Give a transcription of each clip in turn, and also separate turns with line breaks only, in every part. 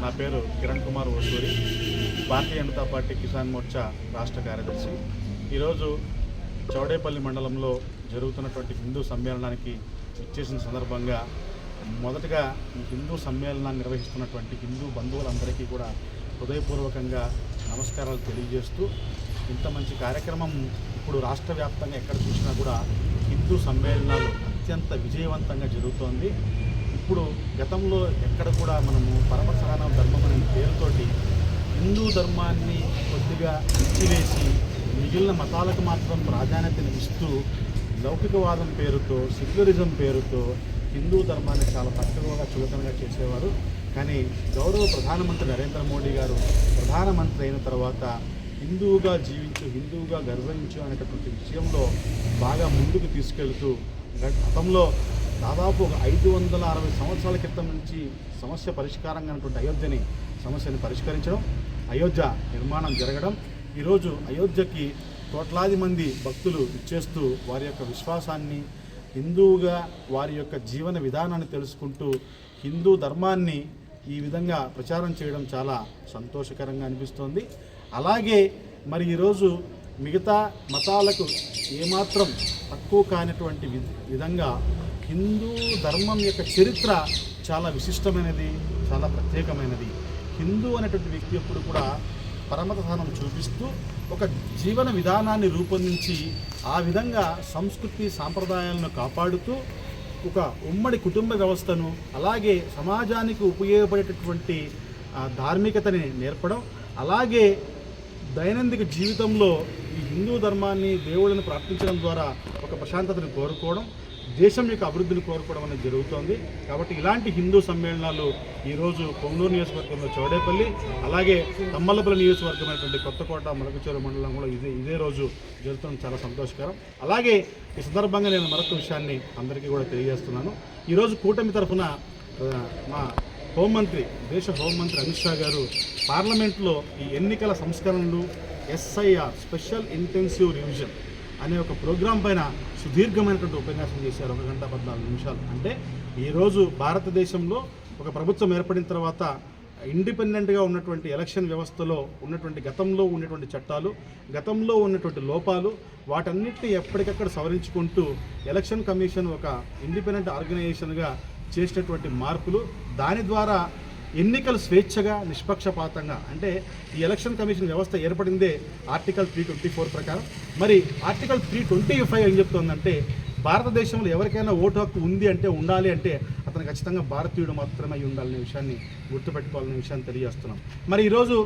నా పేరు కిరణ్ కుమార్ ఓసూరి, భారతీయ జనతా పార్టీ కిసాన్ మోర్చా రాష్ట్ర కార్యదర్శి. ఈరోజు చౌడేపల్లి మండలంలో జరుగుతున్నటువంటి హిందూ సమ్మేళనానికి ఇచ్చేసిన సందర్భంగా మొదటగా ఈ హిందూ సమ్మేళనాన్ని నిర్వహిస్తున్నటువంటి హిందూ బంధువులందరికీ కూడా హృదయపూర్వకంగా నమస్కారాలు తెలియజేస్తూ, ఇంత మంచి కార్యక్రమం ఇప్పుడు రాష్ట్ర వ్యాప్తంగా ఎక్కడ చూసినా కూడా హిందూ సమ్మేళనాలు అత్యంత విజయవంతంగా జరుగుతోంది. ఇప్పుడు గతంలో ఎక్కడ కూడా మనము పరమసహన ధర్మం అనే పేరుతోటి హిందూ ధర్మాన్ని కొద్దిగా ఇచ్చివేసి మిగిలిన మతాలకు మాత్రం ప్రాధాన్యతను ఇస్తూ లౌకికవాదం పేరుతో, సెక్యులరిజం పేరుతో హిందూ ధర్మాన్ని చాలా తక్కువగా చులకనగా చేసేవారు. కానీ గౌరవ ప్రధానమంత్రి నరేంద్ర మోడీ గారు ప్రధానమంత్రి అయిన తర్వాత హిందువుగా జీవించు, హిందువుగా గర్వించు అనేటటువంటి విషయంలో బాగా ముందుకు తీసుకెళ్తూ గతంలో దాదాపు 560 సంవత్సరాల క్రితం నుంచి సమస్య పరిష్కారంగా ఉన్నటువంటి సమస్యని పరిష్కరించడం, అయోధ్య నిర్మాణం జరగడం, ఈరోజు అయోధ్యకి కోట్లాది మంది భక్తులు ఇచ్చేస్తూ వారి యొక్క విశ్వాసాన్ని, హిందువుగా వారి యొక్క జీవన విధానాన్ని తెలుసుకుంటూ హిందూ ధర్మాన్ని ఈ విధంగా ప్రచారం చేయడం చాలా సంతోషకరంగా అనిపిస్తోంది. అలాగే మరి ఈరోజు మిగతా మతాలకు ఏమాత్రం తక్కువ కానిటువంటి విధంగా హిందూ ధర్మం యొక్క చరిత్ర చాలా విశిష్టమైనది, చాలా ప్రత్యేకమైనది. హిందూ అనేటువంటి వ్యక్తి ఎప్పుడు కూడా పరమత స్థానం చూపిస్తూ ఒక జీవన విధానాన్ని రూపొందించి ఆ విధంగా సంస్కృతి సాంప్రదాయాలను కాపాడుతూ ఒక ఉమ్మడి కుటుంబ వ్యవస్థను, అలాగే సమాజానికి ఉపయోగపడేటటువంటి ధార్మికతని నేర్పడం, అలాగే దైనందిక జీవితంలో ఈ హిందూ ధర్మాన్ని, దేవుళ్ళని ప్రార్థించడం ద్వారా ఒక ప్రశాంతతను కోరుకోవడం, దేశం యొక్క అభివృద్ధిని కోరుకోవడం అనేది జరుగుతోంది. కాబట్టి ఇలాంటి హిందూ సమ్మేళనాలు ఈరోజు పొంగనూరు నియోజకవర్గంలో చౌడేపల్లి, అలాగే తమ్మలపల్లి నియోజకవర్గమైనటువంటి కొత్తకోట, మరకచెరువు మండలం కూడా ఇదే రోజు జరుగుతుంది. చాలా సంతోషకరం. అలాగే ఈ సందర్భంగా నేను మరొక విషయాన్ని అందరికీ కూడా తెలియజేస్తున్నాను. ఈరోజు కూటమి తరఫున మా హోంమంత్రి, దేశ హోంమంత్రి అమిత్ షా గారు పార్లమెంట్లో ఈ ఎన్నికల సంస్కరణలు, SIR స్పెషల్ ఇంటెన్సివ్ రివిజన్ అనే ఒక ప్రోగ్రాం పైన సుదీర్ఘమైనటువంటి ఉపన్యాసం చేశారు, 1 గంట 14 నిమిషాలు. అంటే ఈరోజు భారతదేశంలో ఒక ప్రభుత్వం ఏర్పడిన తర్వాత ఇండిపెండెంట్గా ఉన్నటువంటి ఎలక్షన్ వ్యవస్థలో ఉన్నటువంటి గతంలో ఉన్నటువంటి చట్టాలు, గతంలో ఉన్నటువంటి లోపాలు, వాటన్నిటిని ఎప్పటికక్కడ సవరించుకుంటూ ఎలక్షన్ కమిషన్ ఒక ఇండిపెండెంట్ ఆర్గనైజేషన్గా చేసినటువంటి మార్పులు, దాని ద్వారా ఎన్నికలు స్వేచ్ఛగా, నిష్పక్షపాతంగా, అంటే ఈ ఎలక్షన్ కమిషన్ వ్యవస్థ ఏర్పడిందే ఆర్టికల్ 324 ప్రకారం. మరి ఆర్టికల్ 325 ఏం చెప్తోందంటే భారతదేశంలో ఎవరికైనా ఓటు హక్కు ఉంది అంటే, ఉండాలి అంటే అతను ఖచ్చితంగా భారతీయుడు మాత్రమే అయి ఉండాలనే విషయాన్ని గుర్తుపెట్టుకోవాలనే విషయాన్ని తెలియజేస్తున్నాం. మరి ఈరోజు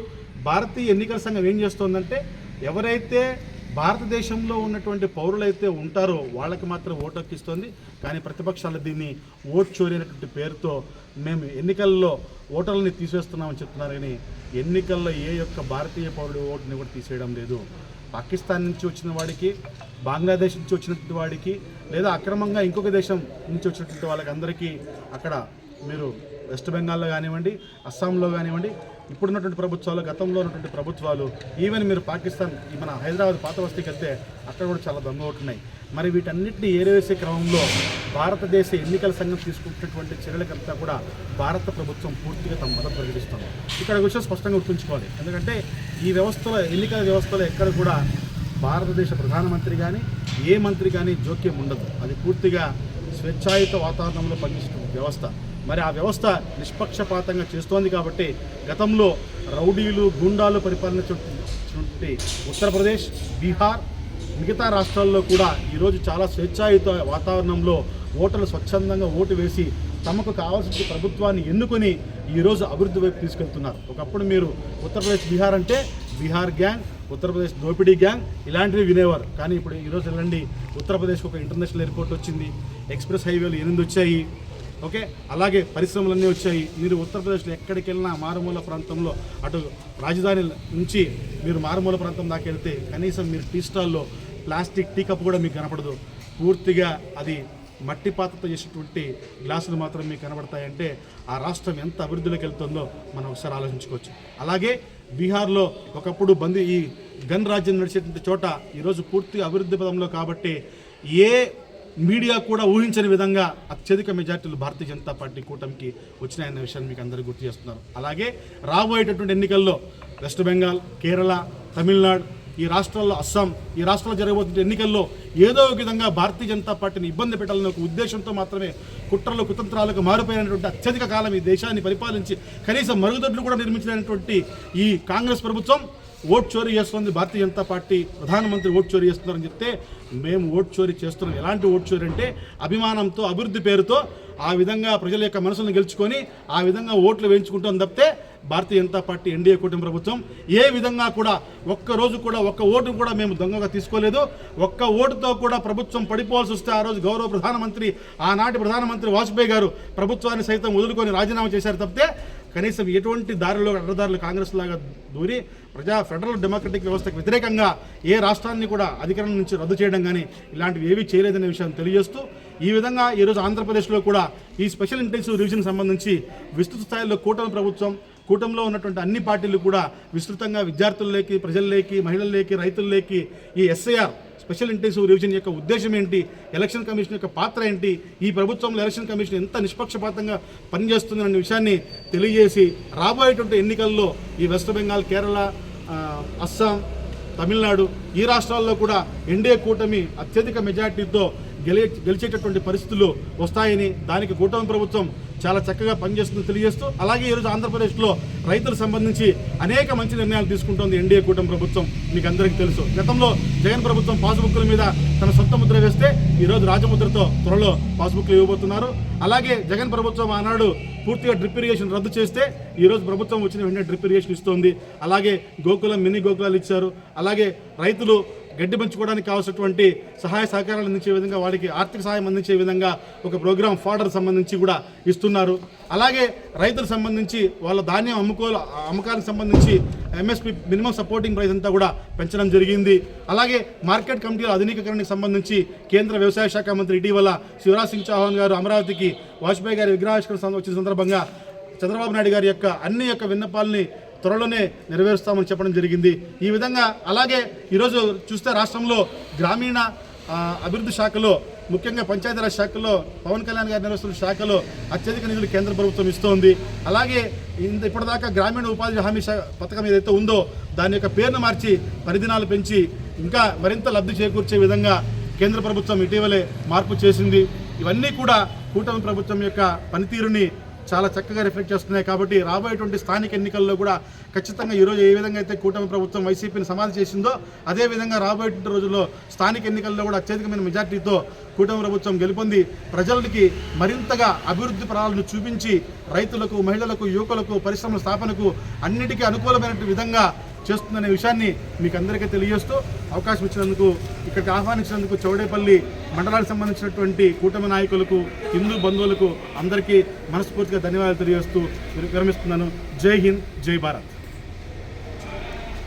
భారతీయ ఎన్నికల సంఘం ఏం చేస్తోందంటే ఎవరైతే భారతదేశంలో ఉన్నటువంటి పౌరులైతే ఉంటారో వాళ్ళకి మాత్రం ఓటు హక్కు ఇస్తుంది. కానీ ప్రతిపక్షాలు దీన్ని ఓటు చోరీ అనేటువంటి పేరుతో మేము ఎన్నికల్లో ఓటర్లని తీసేస్తున్నామని చెప్తున్నారు. కానీ ఎన్నికల్లో ఏ యొక్క భారతీయ పౌరుడు ఓటుని కూడా తీసేయడం లేదు. పాకిస్తాన్ నుంచి వచ్చిన వాడికి, బంగ్లాదేశ్ నుంచి వచ్చినటువంటి వాడికి, లేదా అక్రమంగా ఇంకొక దేశం నుంచి వచ్చినటువంటి వాళ్ళకి అందరికీ అక్కడ మీరు వెస్ట్ బెంగాల్లో కానివ్వండి, అస్సాంలో కానివ్వండి, ఇప్పుడున్నటువంటి ప్రభుత్వాలు, గతంలో ఉన్నటువంటి ప్రభుత్వాలు, ఈవెన్ మీరు పాకిస్తాన్, మన హైదరాబాద్ పాత బస్తీకి వెళ్తే అక్కడ కూడా చాలా దొంగ ఓటున్నాయి. మరి వీటన్నిటిని ఏరివేసే క్రమంలో భారతదేశ ఎన్నికల సంఘం తీసుకుంటున్నటువంటి చర్యలకంతా కూడా భారత ప్రభుత్వం పూర్తిగా తమ మద్దతు ప్రకటిస్తుంది. ఇక్కడ విషయం స్పష్టంగా గుర్తుంచుకోవాలి. ఎందుకంటే ఈ వ్యవస్థలో, ఎన్నికల వ్యవస్థలో ఎక్కడ కూడా భారతదేశ ప్రధానమంత్రి కానీ, ఏ మంత్రి కానీ జోక్యం ఉండదు. అది పూర్తిగా స్వేచ్ఛాయుత వాతావరణంలో పనిచేసిన వ్యవస్థ. మరి ఆ వ్యవస్థ నిష్పక్షపాతంగా చేస్తోంది. కాబట్టి గతంలో రౌడీలు, గూండాలు పరిపాలించినటువంటి ఉత్తరప్రదేశ్, బీహార్, మిగతా రాష్ట్రాల్లో కూడా ఈరోజు చాలా స్వేచ్ఛాయుత వాతావరణంలో ఓటర్లు స్వచ్ఛందంగా ఓటు వేసి తమకు కావాల్సిన ప్రభుత్వాన్ని ఎన్నుకొని ఈరోజు అభివృద్ధి వైపు తీసుకెళ్తున్నారు. ఒకప్పుడు మీరు ఉత్తరప్రదేశ్, బీహార్ అంటే బీహార్ గ్యాంగ్, ఉత్తరప్రదేశ్ దోపిడీ గ్యాంగ్ ఇలాంటివి వినేవారు. కానీ ఇప్పుడు ఈరోజు వెళ్ళండి, ఉత్తరప్రదేశ్కి ఒక ఇంటర్నేషనల్ ఎయిర్పోర్ట్ వచ్చింది, ఎక్స్ప్రెస్ హైవేలు 8 వచ్చాయి, ఓకే, అలాగే పరిశ్రమలన్నీ వచ్చాయి. మీరు ఉత్తరప్రదేశ్లో ఎక్కడికి వెళ్ళినా మారుమూల ప్రాంతంలో, అటు రాజధాని నుంచి మీరు మారుమూల ప్రాంతం దాకా వెళ్తే కనీసం మీరు టీ స్టాల్లో ప్లాస్టిక్ టీ కప్ కూడా మీకు కనపడదు. పూర్తిగా అది మట్టి పాత్రతో చేసేటువంటి గ్లాసులు మాత్రం మీకు కనబడతాయంటే ఆ రాష్ట్రం ఎంత అభివృద్ధిలోకి వెళ్తుందో మనం ఒకసారి ఆలోచించుకోవచ్చు. అలాగే బీహార్లో ఒకప్పుడు ఈ గన్ రాజ్యం నడిచేటువంటి చోట ఈరోజు పూర్తిగా అభివృద్ధి పదంలో. కాబట్టి ఏ మీడియా కూడా ఊహించని విధంగా అత్యధిక మెజార్టీలు భారతీయ జనతా పార్టీ కూటమికి వచ్చినాయన్న విషయాన్ని మీకు అందరూ గుర్తు చేస్తున్నారు. అలాగే రాబోయేటటువంటి ఎన్నికల్లో వెస్ట్ బెంగాల్, కేరళ, తమిళనాడు, ఈ రాష్ట్రాల్లో అస్సాం, ఈ రాష్ట్రాల్లో జరగబోతున్న ఎన్నికల్లో ఏదో ఒక విధంగా భారతీయ జనతా పార్టీని ఇబ్బంది పెట్టాలనే ఒక ఉద్దేశంతో మాత్రమే కుట్రలు కుతంత్రాలకు మారిపోయినటువంటి అత్యధిక కాలం ఈ దేశాన్ని పరిపాలించి కనీసం మరుగుదొడ్లు కూడా నిర్మించినటువంటి ఈ కాంగ్రెస్ ప్రభుత్వం ఓట్ చోరీ చేస్తుంది. భారతీయ జనతా పార్టీ ప్రధానమంత్రి ఓట్ చోరీ చేస్తున్నారని చెప్తే మేము ఓట్ చోరీ చేస్తున్నాం. ఎలాంటి ఓట్ చోరీ అంటే అభిమానంతో, అభివృద్ధి పేరుతో ఆ విధంగా ప్రజల యొక్క మనసులను గెలుచుకొని ఆ విధంగా ఓట్లు వేయించుకుంటాం తప్పితే భారతీయ జనతా పార్టీ ఎన్డీఏ కూటమి ప్రభుత్వం ఏ విధంగా కూడా ఒక్క ఓటు కూడా మేము దొంగగా తీసుకోలేదు. ఒక్క ఓటుతో కూడా ప్రభుత్వం పడిపోవాల్సి వస్తే ఆ రోజు గౌరవ ప్రధానమంత్రి, ఆనాటి ప్రధానమంత్రి వాజ్పేయి గారు ప్రభుత్వాన్ని సైతం వదులుకొని రాజీనామా చేశారు తప్పితే కనీసం ఎటువంటి దారిలో అడ్డదారులు కాంగ్రెస్ లాగా దూరి ఫెడరల్ డెమోక్రటిక్ వ్యవస్థకు వ్యతిరేకంగా ఏ రాష్ట్రాన్ని కూడా అధికారం నుంచి రద్దు చేయడం కానీ ఇలాంటివి ఏవీ చేయలేదనే విషయాన్ని తెలియజేస్తూ ఈ విధంగా ఈరోజు ఆంధ్రప్రదేశ్లో కూడా ఈ స్పెషల్ ఇంటెన్సివ్ రివిజన్ సంబంధించి విస్తృత స్థాయిలో కూటమిలో ఉన్నటువంటి అన్ని పార్టీలు కూడా విస్తృతంగా విద్యార్థుల్లోకి, ప్రజల్లోకి, మహిళల్లోకి, రైతుల్లోకి ఈ ఎస్ఐఆర్ స్పెషల్ ఇంటెన్సివ్ రివిజన్ యొక్క ఉద్దేశం ఏంటి, ఎలక్షన్ కమిషన్ యొక్క పాత్ర ఏంటి, ఈ ప్రభుత్వంలో ఎలక్షన్ కమిషన్ ఎంత నిష్పక్షపాతంగా పనిచేస్తుంది అనే విషయాన్ని తెలియజేసి రాబోయేటువంటి ఎన్నికల్లో ఈ వెస్ట్ బెంగాల్, కేరళ, అస్సాం, తమిళనాడు ఈ రాష్ట్రాల్లో కూడా ఎన్డీఏ కూటమి అత్యధిక మెజార్టీతో గెలిచేటటువంటి పరిస్థితులు వస్తాయని, దానికి కూటమి ప్రభుత్వం చాలా చక్కగా పనిచేస్తుందని తెలియజేస్తూ అలాగే ఈరోజు ఆంధ్రప్రదేశ్లో రైతులకు సంబంధించి అనేక మంచి నిర్ణయాలు తీసుకుంటోంది ఎన్డీఏ కూటమి ప్రభుత్వం. మీకు అందరికీ తెలుసు, గతంలో జగన్ ప్రభుత్వం పాస్బుక్ల మీద తన సొంత ముద్ర వేస్తే ఈరోజు రాజముద్రతో త్వరలో పాస్బుక్లు ఇవ్వబోతున్నారు. అలాగే జగన్ ప్రభుత్వం ఆనాడు పూర్తిగా డ్రిప్ ఇరిగేషన్ రద్దు చేస్తే ఈరోజు ప్రభుత్వం వచ్చిన వెంటనే డ్రిప్ ఇరిగేషన్ ఇస్తోంది. అలాగే గోకులం, మినీ గోకులాలు ఇచ్చారు. అలాగే రైతులు గడ్డి పెంచుకోవడానికి కావాల్సినటువంటి సహాయ సహకారాలు అందించే విధంగా, వాడికి ఆర్థిక సహాయం అందించే విధంగా ఒక ప్రోగ్రామ్ ఫాడర్ సంబంధించి కూడా ఇస్తున్నారు. అలాగే రైతులకు సంబంధించి వాళ్ళ ధాన్యం అమ్మకానికి సంబంధించి ఎంఎస్పి మినిమం సపోర్టింగ్ ప్రైస్ అంతా కూడా పెంచడం జరిగింది. అలాగే మార్కెట్ కమిటీల ఆధునికీకరణకు సంబంధించి కేంద్ర వ్యవసాయ శాఖ మంత్రి ఇటీవల శివరాజ్ సింగ్ చౌహాన్ గారు అమరావతికి వాజ్పేయి గారి విగ్రహావిష్కరణ వచ్చిన సందర్భంగా చంద్రబాబు నాయుడు గారి యొక్క అన్ని విన్నపాలని త్వరలోనే నెరవేరుస్తామని చెప్పడం జరిగింది. ఈ విధంగా అలాగే ఈరోజు చూస్తే రాష్ట్రంలో గ్రామీణ అభివృద్ధి శాఖలో, ముఖ్యంగా పంచాయతీరాజ్ శాఖలో పవన్ కళ్యాణ్ గారి నిర్వహిస్తున్న శాఖలో అత్యధిక నిధులు కేంద్ర ప్రభుత్వం ఇస్తోంది. అలాగే ఇప్పటిదాకా గ్రామీణ ఉపాధి హామీ పథకం ఏదైతే ఉందో దాని యొక్క పేరును మార్చి పరిధినాలు పెంచి ఇంకా మరింత లబ్ధి చేకూర్చే విధంగా కేంద్ర ప్రభుత్వం ఇటీవలే మార్పు చేసింది. ఇవన్నీ కూడా కూటమి ప్రభుత్వం యొక్క పనితీరుని చాలా చక్కగా రిఫ్లెక్ట్ చేస్తున్నాయి. కాబట్టి రాబోయేటువంటి స్థానిక ఎన్నికల్లో కూడా ఖచ్చితంగా ఈరోజు ఏ విధంగా అయితే కూటమి ప్రభుత్వం వైసీపీని సమాధి చేసిందో అదేవిధంగా రాబోయేటువంటి రోజుల్లో స్థానిక ఎన్నికల్లో కూడా అత్యధికమైన మెజార్టీతో కూటమి ప్రభుత్వం గెలుపొంది ప్రజలకి మరింతగా అభివృద్ధి ఫలాలను చూపించి రైతులకు, మహిళలకు, యువకులకు, పరిశ్రమల స్థాపనకు అన్నిటికీ అనుకూలమైన విధంగా చేస్తుందనే విషయాన్ని మీకు అందరికీ తెలియజేస్తూ అవకాశం ఇచ్చినందుకు, ఇక్కడికి ఆహ్వానించినందుకు చౌడేపల్లి మండలానికి సంబంధించినటువంటి కూటమి నాయకులకు, హిందూ బంధువులకు అందరికీ మనస్ఫూర్తిగా ధన్యవాదాలు తెలియజేస్తూ విరమిస్తున్నాను. జై హింద్, జై భారత్.